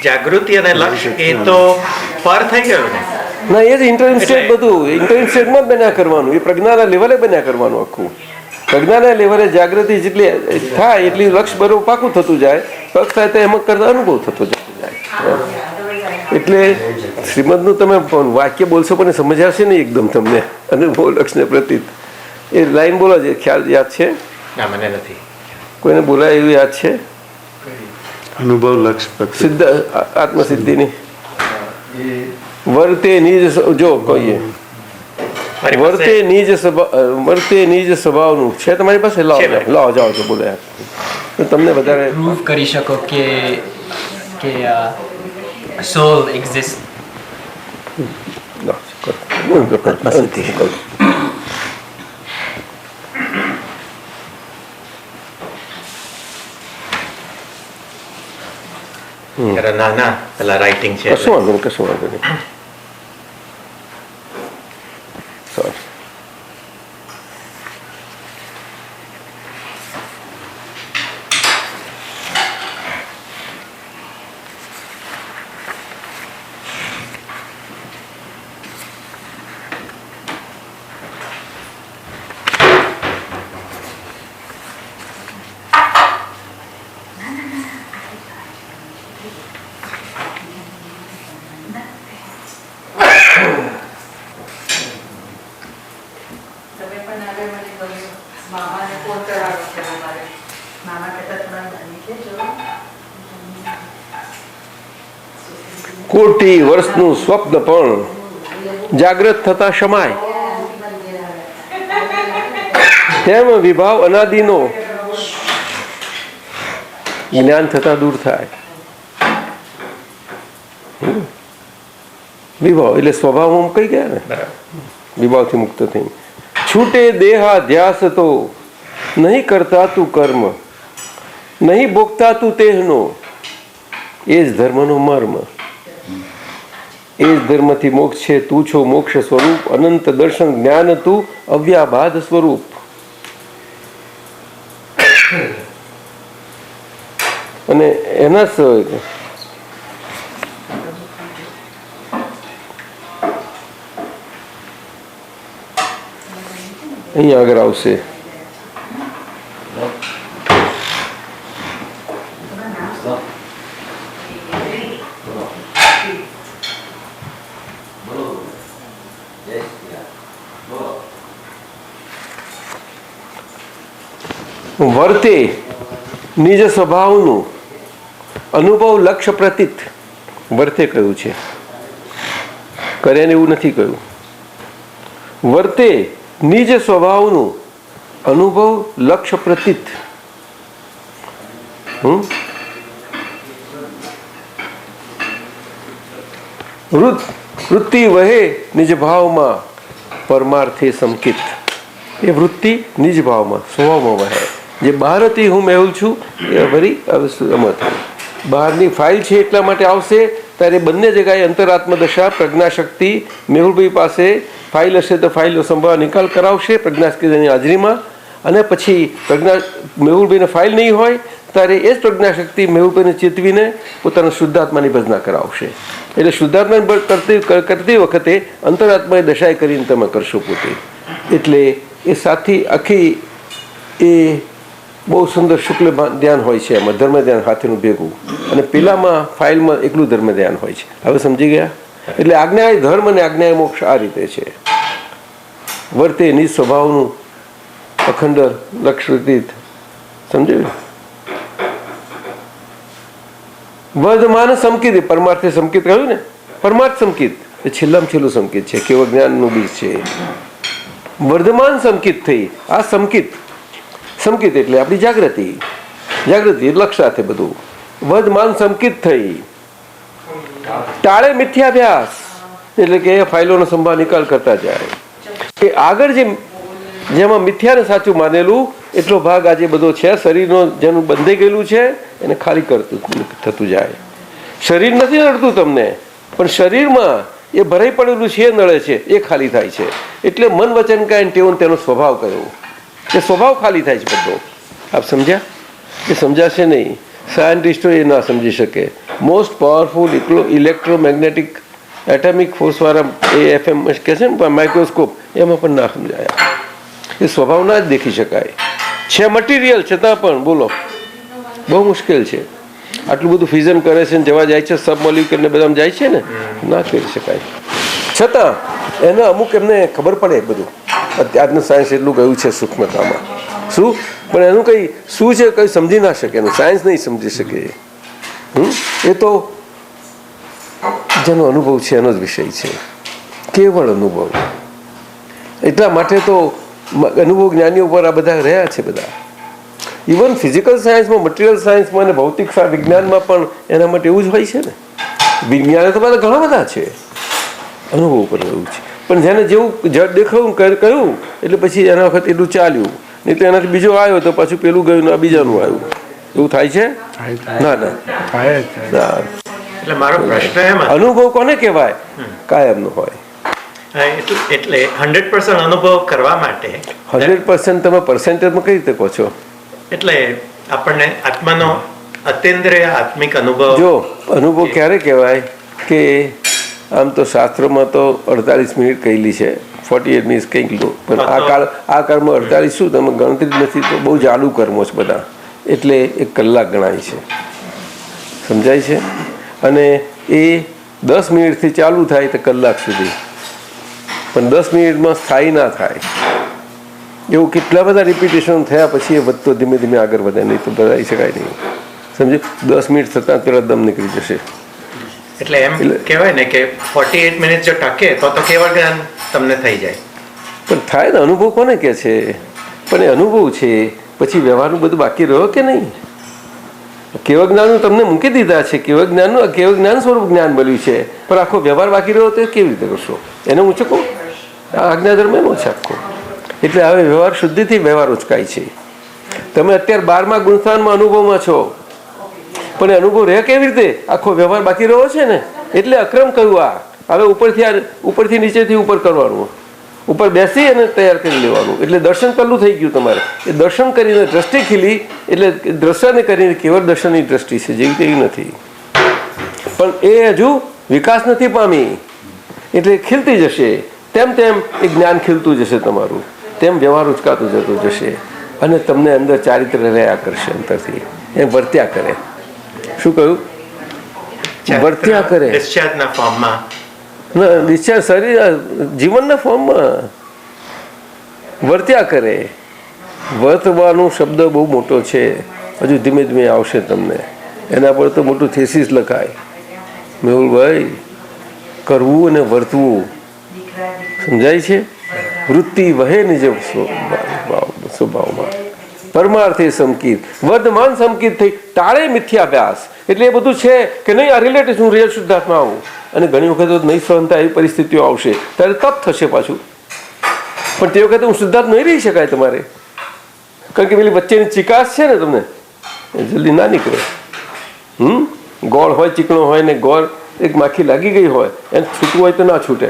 જાગૃતિ અને લક્ષ્ય એ તો પર થઈ ગયું ને. ના, એ જ ઇન્ટરિમ સ્ટેટ. બધું ઇન્ટરિમ સ્ટેટમાં જ બન્યા કરવાનું. એ પ્રજ્ઞાના લેવલે બન્યા કરવાનું આખું. પ્રજ્ઞાના લેવલે જાગૃતિ જેટલી થાય એટલી લક્ષ્ય બરોબર પાકું થતું જાય. પક્ષ થાય તો એમાં કરતા અનુભવ થતો જાય. એટલે શ્રીમદનું તમે વાક્ય બોલશો પણ સમજાશે નહીં એકદમ તમને. અનુભવ લક્ષને પ્રતીત એ લાઈન બોલો છે, ખ્યાલ યાદ છે? ના, મને નથી. કોઈને બોલાય એવું યાદ છે? અનુભવ લક્ષ્ય સિદ્ધ આત્મસિદ્ધિની વર્તે નિજ, જો કહીએ વર્તે નિજ સ્વભાવનું છે તમારી પાસે? લાવો જાઓ છો બોલે તો તમને વધારે પ્રૂવ કરી શકો કે સોલ એક્ઝિસ્ટ. નાના પેલા રાઇટિંગ છે. કશું વાંધો નહીં, કશું વાંધો નહીં. સોરી. કોટી વર્ષનું સ્વપ્ન પણ જાગ્રત થતા શમાય, તેમ વિભાવ અનાદિનો જ્ઞાન થતા દૂર થાય. વિભાવ એટલે સ્વભાવમાં કઈ ગયા ને, વિભાવથી મુક્ત થઈ છૂટે દેહાધ્યાસ તો નહીં કરતા તું કર્મ, નહીં ભોગતા તું તેહનો, એ જ ધર્મનો મર્મ. એ જ ધર્મથી મોક્ષ છે. તું છો મોક્ષ સ્વરૂપ, અનંત દર્શન જ્ઞાન તું અવ્યાબાદ સ્વરૂપ. અને એના અહીંયા આગળ આવશે વર્તે નિજ સ્વભાવનું અનુભવ લક્ષ્ય પ્રતીત. વર્તે કહ્યું છે, કરે ને એવું નથી કહ્યું. વર્તે નિજ સ્વભાવનું અનુભવ લક્ષ્ય પ્રતીત. વૃત્તિ વહે નિજ ભાવમાં પરમાર્થે સંકિત. એ વૃત્તિ નિજ ભાવમાં સ્વભાવમાં વહે. જે બહાર હતી હું મેહુલ છું એ વળી અમર થઈ. બહારની ફાઇલ છે એટલા માટે આવશે ત્યારે બંને જગ્યાએ અંતરાત્મા દશા પ્રજ્ઞાશક્તિ મેહુલભાઈ પાસે ફાઇલ હશે તો ફાઇલનો સંભાવ નિકાલ કરાવશે પ્રજ્ઞાશક્તિની હાજરીમાં. અને પછી મેહુલભાઈને ફાઇલ નહીં હોય ત્યારે એ જ પ્રજ્ઞાશક્તિ મેહુલભાઈને ચેતવીને પોતાના શુદ્ધાત્માની ભજના કરાવશે. એટલે શુદ્ધાત્માની કરતી વખતે અંતરાત્માએ દશાએ કરીને તમે કરશો પોતે. એટલે એ સાથી આખી એ બહુ સુંદર શુક્લ ધ્યાન હોય છે. એમાં ધર્મ ધ્યાન સાથેનું ભેગું, અને પેલામાં ફાઇલમાં એકલું ધર્મ ધ્યાન હોય છે. હવે સમજી ગયા? એટલે આજ્ઞાએ ધર્મ અને આજ્ઞાએ મોક્ષ આ રીતે છે. વર્તે નિજ સ્વભાવનું અખંડ લક્ષિત. સમજાયું? વર્ધમાન સંકિત, પરમાર્થે સંકિત કહ્યું ને, પરમાર્થ સંકિત એ છેલ્લામાં છેલ્લું સંકિત છે, કેવળ જ્ઞાનનું બીજ છે. વર્ધમાન સંકિત થઈ. આ સંકિત એટલે આપણી જાગૃતિ લક્ષ સાથે બધું. વર્ધમાન સંકિત થઈ. ટાળે મિથ્યાભ્યાસ એટલે કે ફાઇલોનો સંભાળ નિકાલ કરતા જાય. કે આગળ જેમાં મિથ્યાને સાચું માનેલું એટલો ભાગ આજે બધો છે શરીરનો, જેનું બંધાઈ ગયેલું છે એને ખાલી થતું જાય. શરીર નથી નડતું તમને, પણ શરીરમાં એ ભરાઈ પડેલું છે, નડે છે, એ ખાલી થાય છે. એટલે મન વચન કાય ટેવન તેનો સ્વભાવ કયો, એ સ્વભાવ ખાલી થાય છે બધો. આપ સમજ્યા? એ સમજાશે નહીં. સાયન્ટિસ્ટો એ ના સમજી શકે. મોસ્ટ પાવરફુલ ઇલેક્ટ્રોમેગ્નેટિક એટમિક ફોર્સવાળા AFM કહે છે ને માઇક્રોસ્કોપ, એમાં પણ ના સમજાયા. એ સ્વભાવ ના જ દેખી શકાય છે. મટીરિયલ છતાં પણ બોલો બહુ મુશ્કેલ છે. આટલું બધું ફ્યુઝન કરે છે ને જવા જાય છે, સબ મોલિક્યુલને બધા જાય છે ને, ના કરી શકાય. છતાં એને અમુક એમને ખબર પડે બધું. આજનું સાયન્સ એટલું ગયું છે સૂક્ષ્મતામાં. શું? પણ એનું કંઈ શું છે કંઈ સમજી ના શકે. એનું સાયન્સ નહીં સમજી શકે. એ તો જેનો અનુભવ છે એનો જ વિષય છે, કેવળ અનુભવ. એટલા માટે તો અનુભવ જ્ઞાનીઓ ઉપર આ બધા રહ્યા છે બધા. ઇવન ફિઝિકલ સાયન્સમાં, મટીરિયલ સાયન્સમાં અને ભૌતિક વિજ્ઞાનમાં પણ એના માટે એવું જ હોય છે ને. વિજ્ઞાન તો બધા ઘણા બધા છે, અનુભવ ઉપર રહ્યું છે. પણ જેને જેવું જડ દેખાયું કહ્યું એટલે પછી એના વખત એટલું ચાલ્યું, નહીં તો એનાથી બીજો આવ્યો તો પાછું પેલું ગયું ને આ બીજાનું આવ્યું. એવું થાય છે? ના. એટલે મારો પ્રશ્ન એમ, અનુભવ કોને કહેવાય? કાયમનો હોય. એટલે 100% અનુભવ કરવા માટે 100% તમે પર્સન્ટેજમાં કઈ રીતે કહો છો? એટલે આપણને આત્માનો અતિન્દ્રિય આત્મિક અનુભવ. જો અનુભવ ક્યારે કહેવાય કે આમ તો શાસ્ત્રોમાં તો 48 મિનિટ કહેલી છે, 48 મિનિટ કંઈક લો, પણ આ કાળમાં 48 શું તમે ગણતરી નથી તો બહુ જાડું કર્મો છે બધા, એટલે 1 કલાક ગણાય છે. સમજાય છે? અને એ 10 મિનિટથી ચાલુ થાય તો કલાક સુધી, પણ 10 મિનિટમાં સ્થાયી ના થાય. એવું કેટલા બધા રિપીટેશન થયા પછી એ વધતો ધીમે ધીમે આગળ વધે, નહીં તો બધાઈ શકાય નહીં. સમજે? 10 મિનિટ થતાં પેલા દમ નીકળી જશે. એટલે એમ કહેવાય ને કે 48 મિનિટ જો ટકે તો કેવળ જ્ઞાન તમને થઈ જાય. પણ થાય ને, અનુભવ કોને કહે છે? પણ એ અનુભવ છે, પછી વ્યવહારનું બધું બાકી રહ્યો કે નહીં? કેવળ જ્ઞાન તમને મૂકી દીધા છે. કેવળ જ્ઞાન સ્વરૂપ જ્ઞાન મળ્યું છે, પણ આખો વ્યવહાર બાકી રહ્યો તો કેવી રીતે કરશો? એને ઉંચકો. આ આજ્ઞાધર્મ એનો છે આખો. એટલે હવે વ્યવહાર શુદ્ધિથી વ્યવહાર ઉચકાય છે. તમે અત્યારે 12મા ગુણસ્થાનમાં અનુભવમાં છો, પણ એ અનુભવ રહે કેવી રીતે? આખો વ્યવહાર બાકી રહ્યો છે ને, એટલે અક્રમ કહ્યું. આ હવે ઉપરથી નીચેથી ઉપર કરવાનું, ઉપર બેસી અને તૈયાર કરી લેવાનું. એટલે દર્શન પહેલું થઈ ગયું તમારે. એ દર્શન કરીને દ્રષ્ટિ ખીલી, એટલે દ્રષ્ટાને કરીને કેવળ દર્શનની દ્રષ્ટિ છે, જેવી તેવી નથી. પણ એ હજુ વિકાસ નથી પામી, એટલે ખીલતી જશે. તેમ એ જ્ઞાન ખીલતું જશે તમારું, તેમ વ્યવહાર ઉચકાતો જતો જશે, અને તમને અંદર ચારિત્ર રહ્યા કરશે. અંતરથી એ વર્ત્યા કરે. શું કહ્યું? વર્ત્યા કરે. ડિસ્ચાર્જના ફોર્મમાં, ડિસ્ચાર્જ શરીર જીવનના ફોર્મમાં વર્ત્યા કરે. વર્તવાનો શબ્દ બહુ મોટો છે, હજુ ધીમે ધીમે આવશે તમને. એના પર તો મોટું થેસીસ લખાય. મેહુલભાઈ, કરવું અને વર્તવું સમજાય છે? વૃત્તિ વહે નિજ સ્વભાવમાં. પરમાર્થે સંકિત, વર્ધમાન સંકિત થઈ, ટાળે મિથ્યાભ્યાસ. એટલે એ બધું છે કે નહીં, આ રિલેટિવ હું રિયલ શુદ્ધાત્મા આવું. અને ઘણી વખત નહીં સહન થાય એવી પરિસ્થિતિઓ આવશે ત્યારે તપ થશે પાછું. પણ તે વખતે હું શુદ્ધાત્મા નહીં રહી શકાય તમારે, કારણ કે પેલી વચ્ચેની ચિકાસ છે ને તમને એ જલ્દી ના નીકળે. ગોળ હોય, ચીકણો હોય ને ગોળ એક માખી લાગી ગઈ હોય એને છૂટવું હોય તો ના છૂટે.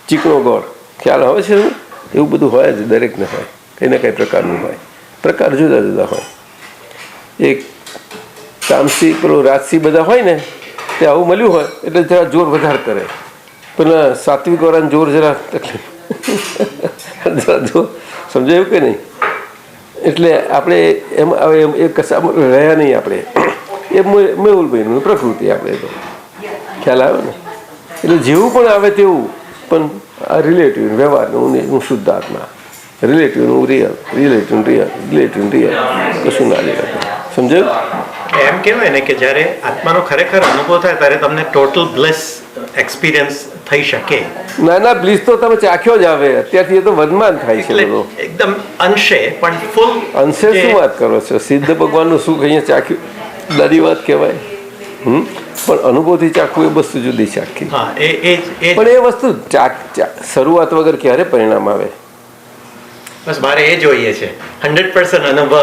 ચીકણો ગોળ ખ્યાલ આવે છે ને, એવું બધું હોય જ, દરેકને હોય, કંઈ ને કંઈ પ્રકારનું હોય. પ્રકાર જુદા જુદા હોય. એક તામસી પેલો રાજસી બધા હોય ને તે આવું મળ્યું હોય એટલે જરા જોર વધારે કરે. પેલા સાત્વિક વાળાને જોર જરા તકલીફ જરા જોર સમજાયું કે નહીં. એટલે આપણે એમ હવે એ કશામાં રહ્યા નહીં. આપણે એ મેહુલભાઈનું પ્રકૃતિ આપણે તો ખ્યાલ આવે ને. એટલે જેવું પણ આવે તેવું, પણ આ રિલેટિવ વ્યવહારનું હું શુદ્ધ આત્મા, રિલેટિવનું real, relative real, relative real, કશું ના લે. સમજાયું? એમ કહેવાય ને કે જ્યારે આત્માનો ખરેખર અનુભવ થાય ત્યારે તમને ટોટલ બ્લેસ એક્સપિરિયન્સ થઈ શકે. ના બ્લીસ તો તમે ચાખ્યો જ આવે. અત્યારથી એ તો વધમાન થાય છે એટલે બધું. એકદમ અંશે પણ ફૂલ અંશે શું વાત કરો છો? સિદ્ધ ભગવાનનું સુખ અહીંયા ચાખ્યું દાદી વાત કહેવાય. પણ અનુભવથી ચાખવું એ વસ્તુ જુદી ચાખી. હા, એ પણ એ વસ્તુ શરૂઆત વગર ક્યારે પરિણામ આવે? બસ મારે એ જોઈએ છે 100% અનુભવ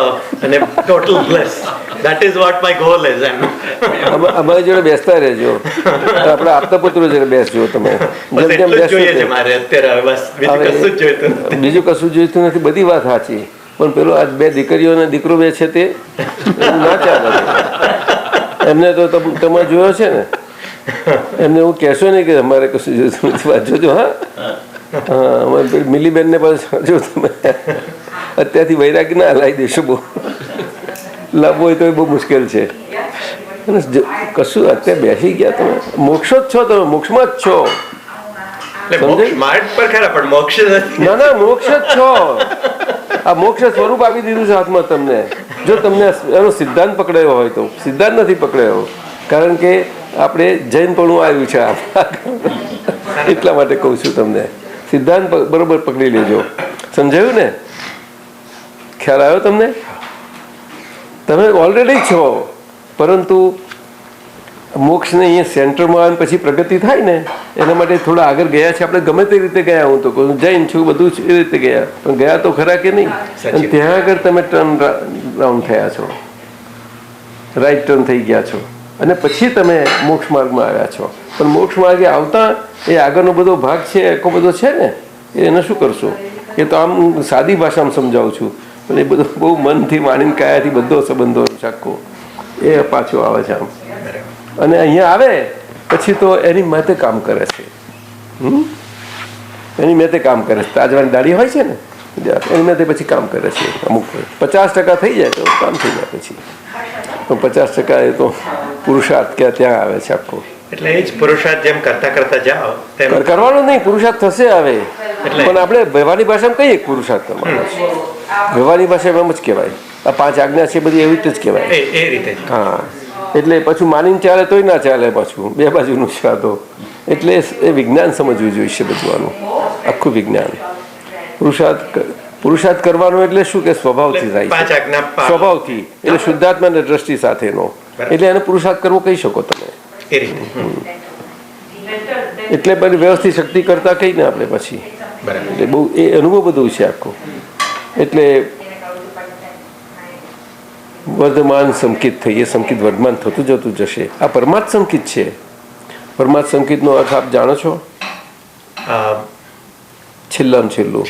અને total bless. That is what my goal is. અમારી જોડે બેસતા રહેજો, આપણે આપતા પુત્રો જોડે બેસજો તમે. જેમ જેમ જોઈએ છે મારે અત્યારે. બસ બીજું કશું જ જોઈતું નથી. બીજું કશું જોઈતું નથી. બધી વાત સાચી, પણ પેલો આ બે દીકરીઓ અને દીકરો બે છે તે ના ચાલે. એમને તો તમે જોયો છે ને, એમને એવું કહેશો નહીં કે અમારે કશું જોઈતું નથી. વાત જોજો. હા, મિલીબેનને પણ જો તમે અત્યારથી વૈરાગી ના લાવી દેશો. બહુ લાવવો હોય તો એ બહુ મુશ્કેલ છે. કશું અત્યારે બેસી ગયા તમે, મોક્ષ જ છો તમે, મોક્ષમાં જ છો. માર્ગ પર ખરા પણ મોક્ષ નથી. ના મોક્ષ જ છો. આ મોક્ષ સ્વરૂપ આપી દીધું છે હાથમાં તમને. જો તમને એનો સિદ્ધાંત પકડાયો હોય તો. સિદ્ધાંત નથી પકડાયો, કારણ કે આપણે જૈનપણું આવ્યું છે એટલા માટે કહું છું તમને. સિદ્ધાંત બરોબર પકડી લેજો. સમજાયું ને? ખ્યાલ આવ્યો તમને? તમે ઓલરેડી છો, પરંતુ મોક્ષને અહીંયા સેન્ટરમાં આવે પછી પ્રગતિ થાય ને એના માટે થોડા આગળ ગયા છે આપણે. ગમે તે રીતે ગયા, હું તો કહું જૈન છું, બધું એ રીતે ગયા, પણ ગયા તો ખરા કે નહીં? અને ત્યાં આગળ તમે ટર્ન રાઉન્ડ થયા છો, રાઈટ ટર્ન થઈ ગયા છો, અને પછી તમે મોક્ષ માર્ગમાં આવ્યા છો. પણ મોક્ષ માર્ગે આવતા એ આગળનો બધો ભાગ છે, આખો બધો છે ને, એને શું કરશો? એ તો આમ સાદી ભાષામાં સમજાવું છું, પણ એ બધું બહુ મનથી માણીને કાયાથી બધો સંબંધો આખો એ પાછો આવે છે આમ. અને અહીંયા આવે પછી તો એની માથે કામ કરે છે. એની મેતે કામ કરે છે. તાજવાની દાઢી હોય છે ને, એની મેતે પછી કામ કરે છે. અમુક 50% થઈ જાય તો કામ થઈ જાય પછી. તો 50% એ તો પુરુષાર્થ કે ત્યાં આવે છે આખો. એટલે એ જ પુરુષાર્થ જેમ કરતા કરતા જાઓ તેમ કરવાનો નહીં, પુરુષાર્થ થશે આવે. પણ આપણે વ્યવહારની ભાષામાં કહીએ પુરુષાર્થ કરવાનો છે. વ્યવહારની ભાષામાં એમ જ કહેવાય. આ 5 આજ્ઞા છે બધી એવી રીતે જ કહેવાય. એ રીતે. હા, એટલે પાછું માનીને ચાલે તોય ના ચાલે, પાછું બે બાજુનું છે આ તો. એટલે એ વિજ્ઞાન સમજવું જોઈશે બધું આનું, આખું વિજ્ઞાન. પુરુષાર્થ કરવાનો એટલે શું કે સ્વભાવથી થાય, સ્વભાવથી, એટલે શુદ્ધાત્માની દ્રષ્ટિ સાથેનો. એટલે એને પુરુષાર્થ કરવો કહી શકો તમે. એટલે બધી વ્યવસ્થિત શક્તિ કરતા કહીને આપણે પછી. એટલે બહુ એ અનુભવ બધું છે આખો. એટલે વર્ધમાન સંકિત થઈએ, સંકિત વર્ધમાન થતું જતું જશે. આ પરમાર્થ સંકિત છે. પરમાર્થ સંકિતનો અર્થ આપ જાણો છો? છેલ્લામાં છેલ્લું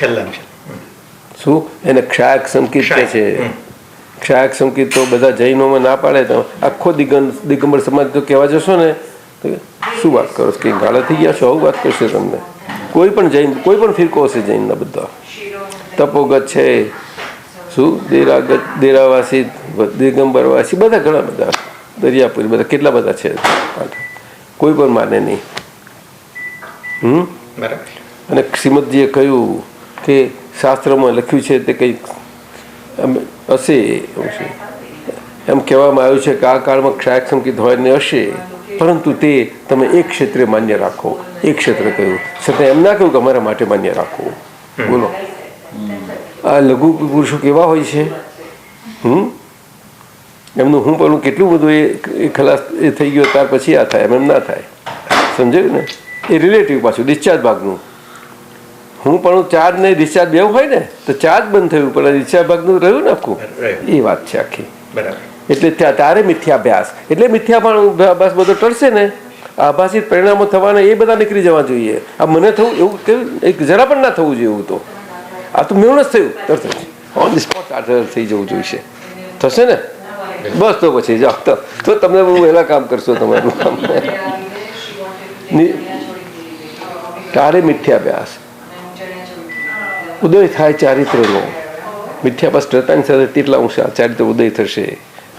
શું એને ક્ષાયક સંકિત કહે છે. ક્ષાયક સંકિત તો બધા જૈનોમાં ના પાડે. તો આખો દિગંબર સમાજ તો કહેવા જશો ને તો શું વાત કરો છો, કંઈ ગાળા થઈ ગયા છો, આવું વાત કરશે તમને. કોઈ પણ જૈન, કોઈ પણ ફિરકો હશે જૈનના, બધા તપોગત છે, શું દેરાવાસી, દિગંબરવાસી, બધા ઘણા બધા, દરિયાપુરી, બધા કેટલા બધા છે. કોઈ પણ માને નહીં. અને શ્રીમદજીએ કહ્યું કે શાસ્ત્રમાં લખ્યું છે તે કંઈક હશે, એમ કહેવામાં આવ્યું છે કે આ કાળમાં ક્ષાયક સંકિત હોય ને હશે, પરંતુ તે તમે એક ક્ષેત્રે માન્ય રાખો. એક ક્ષેત્ર કહ્યું છતાં એમ ના કહ્યું કે અમારા માટે માન્ય રાખો. બોલો, આ લઘુ પુરુષો કેવા હોય છે? એમનું હું પણ કેટલું બધું એ ખલાસ એ થઈ ગયો ત્યાર પછી આ થાય એમ ના થાય. સમજાયું ને? એ રિલેટિવ પાછું ડિસ્ચાર્જ ભાગનું. હું પણ ચાર્જ ને ડિસ્ચાર્જ બે હોય ને તો ચાર્જ બંધ થયું પણ ડિસ્ચાર્જ ભાગનું રહ્યું ને આખું. એ વાત છે આખી. એટલે તારે મિથ્યાભ્યાસ એટલે મિથ્યાભ્યાસ બધો ટળશે ને આભાસિત પરિણામો થવાના એ બધા નીકળી જવા જોઈએ. આ મને થવું એવું કેવું એક જરા પણ ના થવું જોઈએ એવું તો. આ તો મેળું જ થયું તરત જ ઓન ધી સ્પોટ થઈ જવું જોઈશે. થશે ને? બસ તો પછી જાઓ તો તમે બહુ વહેલા કામ કરશો તમારું કામ. તારે મિથ્યાભ્યાસ ઉદય થાય ચારિત્રનો. મિથ્યાભ્યાસ કરતાની સાથે તેટલા અંશે આ ચારિત્ર ઉદય થશે.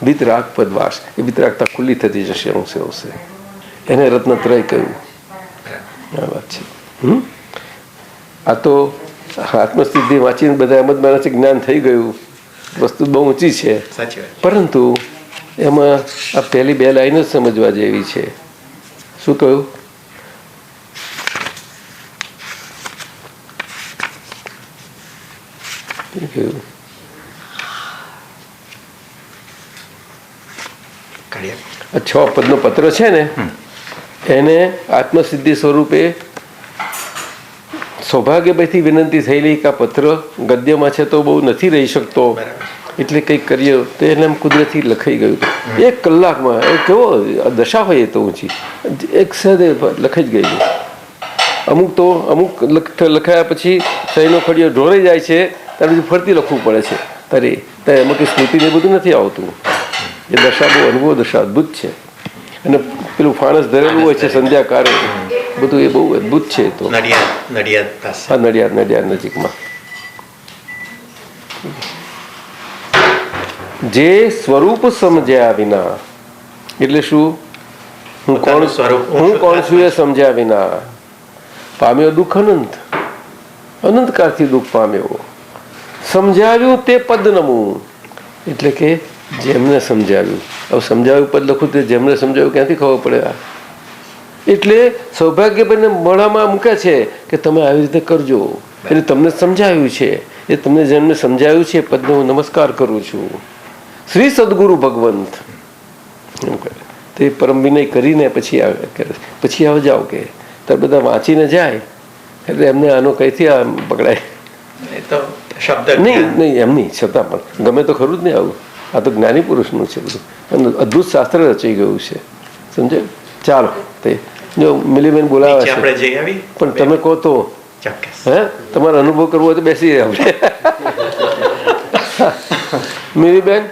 વિતરાગ પદવાસ એ વિતરાગતા ખુલ્લી થતી જશે અંશે અંશે. એને રત્નત્રય કહ્યું. આ વાત છે. આ તો આત્મસિદ્ધિ વાંચીને બધા એમ જ માને છે જ્ઞાન થઈ ગયું. વસ્તુ બહુ ઊંચી છે પરંતુ એમાં આ પહેલી બે લાઈન જ સમજવા જેવી છે. શું કહ્યું? આ 6 પદનો પત્ર છે ને એને આત્મસિદ્ધિ સ્વરૂપે સૌભાગ્યભાઈથી વિનંતી થયેલી કે આ પત્ર ગદ્યમાં છે તો બહુ નથી રહી શકતો એટલે કંઈક કરીએ તો એને એમ કુદરતી લખાઈ ગયું. 1 કલાકમાં એ કેવો દશા હોય એ તો ઊંચી એક સદે લખાઈ જ ગયેલું. અમુક લખાયા પછી સહીનો ખડીયો ઢોરાઈ જાય છે ત્યારે પછી ફરતી લખવું પડે છે. ત્યારે એમાં કંઈ સ્મૃતિને બધું નથી આવતું. એ દશા બહુ અનુભવ દશા અદભુત છે. અને પેલું ફાણસ ધરેલું હોય છે સંધ્યાકાળે બધું એ બહુ અદભુત છે. તો નડિયાદ નજીકમાં જે સ્વરૂપ સમજ્યા વિના એટલે શું? હું કોણ છું એ સમજ્યા વિના પામ્યો દુઃખ અનંતકાળથી દુઃખ પામ્યો. સમજાવ્યું તે પદ નમું એટલે કે જેમને સમજાવ્યું. હવે સમજાવ્યું પદ લખું તે જેમને સમજાવ્યું ક્યાંથી ખબર પડે? એટલે સૌભાગ્યભાઈને મોઢામાં મૂકે છે કે તમે આવી રીતે કરજો. એટલે તમને સમજાવ્યું છે એ તમને જેમને સમજાવ્યું છે પદને હું નમસ્કાર કરું છું. શ્રી સદગુરુ ભગવંત એમ કરે તે પરમ વિનય કરીને પછી આવે જાઓ કે ત્યારે બધા વાંચીને જાય એટલે એમને આનો કઈથી આ પકડાય નહીં એમ નહીં છતાં પણ ગમે તો ખરું જ નહીં આવું. આ તો જ્ઞાની પુરુષનું છે બધું. અદભુત શાસ્ત્ર રચાઈ ગયું છે. સમજાય? ચાલો તે જો મિલીબેન બોલાવે છે પણ તમે કહો તો હે તમારો અનુભવ કરવો હોય તો બેસી આપણે મિલીબેન